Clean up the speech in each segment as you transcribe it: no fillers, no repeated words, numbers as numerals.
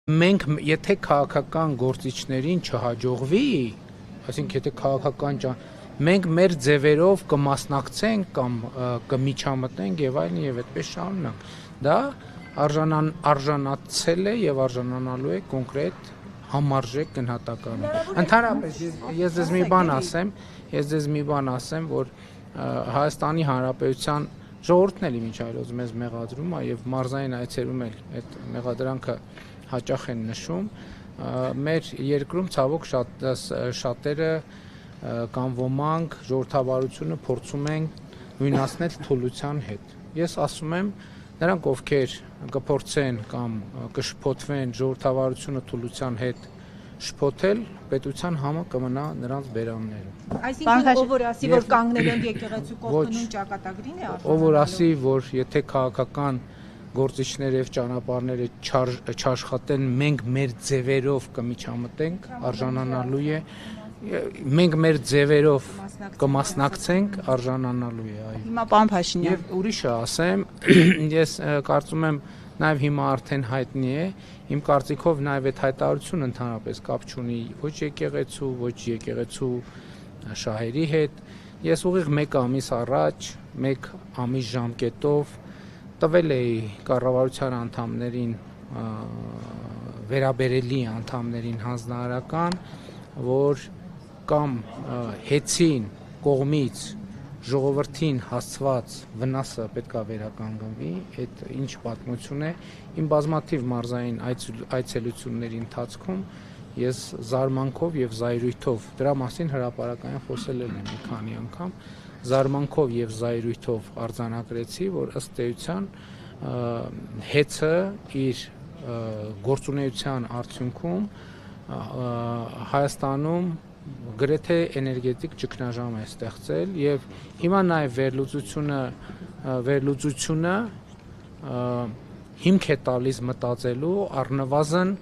Մենք եթե քաղաքական գործիչներին չհաջողվի, այսինքն եթե քաղաքական մենք մեր ձևերով կմասնակցենք կամ կմիջամտնենք եւ այլն եւ այդպես շարունակ, դա արժանացել է եւ արժանանալու է կոնկրետ համարժեք գնահատականի։ Ընդհանրապես ես ձեզ մի բան ասեմ, որ Հայաստանի Հանրապետության ժողովուրդն էլ ինչ այլոց մեզ մեղադրում է եւ մարզային այցերում էլ այդ մեղադրանքը հաճախ են նշում, մեր երկրում ցավոք շատերը կամ ոմանք ժողովրդավարությունը փորձում են նույնացնել թուլության հետ։ Ես ասում եմ, նրանք ովքեր կփորձեն կամ կշփոթվեն ժողովրդավարությունը թուլության հետ շփոթել, պետության համը կմնա նրանց բերաններում։ Այսինքն ով որ ասի, որ կանգնել են եկեղեցու կողմնուն ճակատագրին է ով որ ասի, որ եթե քաղաքական գործիչները եւ ճանապարհները չաշխատեն, մենք մեր ձևերով կմիջամտենք, արժանանալու է, մենք մեր ձևերով կմասնակցենք, արժանանալու է, այո։ Հիմա պարոն Փաշինյան, եւ ուրիշը ասեմ, ես կարծում եմ նաեւ հիմա արդեն հայտնի է, իմ կարծիքով նաեւ այդ հայտարարությունը ընդհանրապես կապ չունի ոչ եկեղեցու, ոչ եկեղեցու շահերի հետ։ Ես ուղիղ 1 ամիս առաջ, 1 ամիս ժամկետով տվել էի կառավարության անդամներին, վերաբերելի անդամներին հանձնարարական, որ կամ հեծին կողմից ժողովրդին հասցված վնասը պետք է վերականգնվի, այդ ինչ պատմություն է, իմ բազմաթիվ մարզային այցելությունների ընթացքում ես զարմանքով եւ զայրույթով դրա մասին հրապարակային խոսել եմ մի քանի անգամ, զարմանքով եւ զայրույթով արձանագրեցի, որ ըստ էության հեծը իր գործունեության արդյունքում Հայաստանում գրեթե էներգետիկ ճգնաժամ է ստեղծել եւ հիմա նաեւ վերլուծությունը հիմք է տալիս մտածելու առնվազն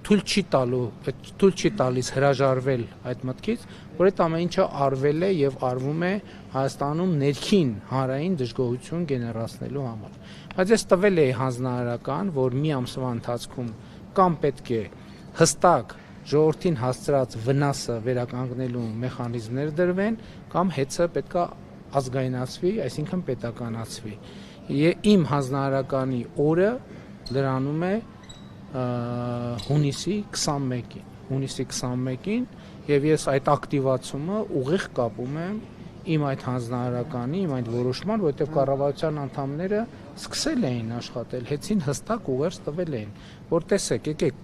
թույլ չի տալիս հրաժարվել այդ մտքից, որ այդ ամեն ինչը արվել է եւ արվում է Հայաստանում ներքին հանրային դժգոհություն գեներացնելու համար։ Բայց ես տվել էի հանձնարարական, որ մի ամսվա ընթացքում կամ պետք է հստակ ժողովրդին հասցրած վնասը վերականգնելու մեխանիզմներ դրվեն, կամ հեծը պետք է ազգայնացվի, այսինքն պետականացվի։ Իմ հանձնարարականի օրը լրանում է հունիսի 21-ին, եւ ես այդ ակտիվացումը ուղիղ կապում եմ իմ այդ հանձնարարականի, իմ այդ որոշման, որովհետեւ կառավարության անդամները սկսել էին աշխատել, հեծին հստակ ուղերձ տվել էին, որ տեսեք, եկեք